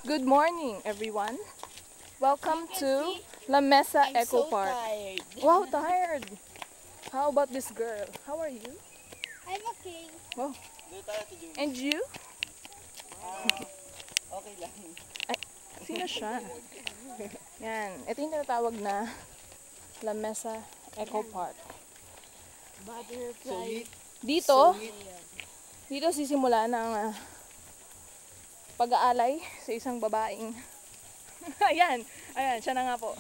Good morning, everyone. Welcome to La Mesa Eco Park. Tired. Wow, tired. How about this girl? How are you? I'm okay. Wow. And you? Okay lang. Ay, sino siya? Yan. Ito yung tinatawag na La Mesa Eco Park. Butterfly. Dito sisimula ng pag-aalay sa isang babaeng. Ayan, siya na nga po.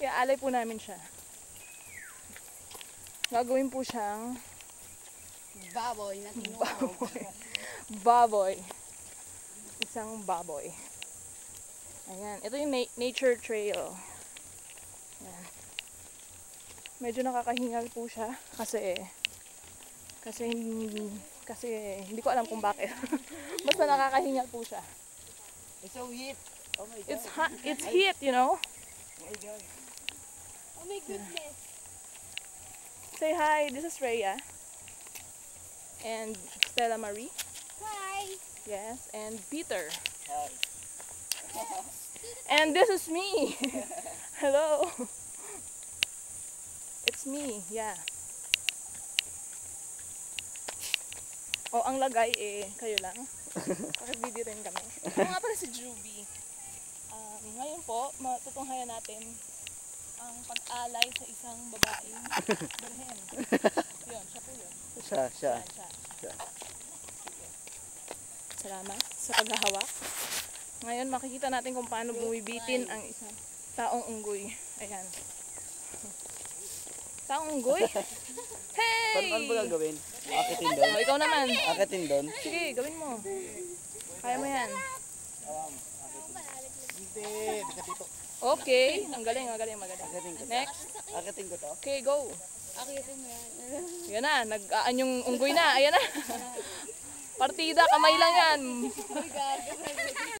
Iaalay po namin siya. Gagawin po siyang Baboy na tinuog. baboy. Isang baboy. Ayan, ito yung nature trail. Ayan. Medyo nakakahingal po siya kasi hindi ko alam kung bakit. Basta nakakahingal po siya. It's so heat. Oh my God. It's hot, it's heat, you know. Oh my God. Oh my goodness. Say hi, this is Rhea. And Stella Marie. Hi. Yes, and Peter. Hi. And this is me. Hello. It's me, yeah. Oh, ang lagay kayo lang. Pakibidi rin kami. Ito nga pala si Juby. Ngayon po, matutunghayan natin ang pag-alay sa isang babaeng berhen. Yun, siya po yun. Siya. Yan, siya. Salamat sa paghahawak. Ngayon, makikita natin kung paano bumibitin ang isang taong unggoy. Ayan. Taong unggoy? Hey! Paano ba gagawin? Akitin doon? Oh, ikaw naman. Akitin doon? Sige, gawin mo. Kaya mo yan. Hindi. Dito. Okay. Ang galing. Akitin ko. Next. Akitin ko to? Okay, go. Akitin mo yan. Yan na. Nag-aan yung unggoy na. Ayan na. Partida, kamay lang yan. Oh my God.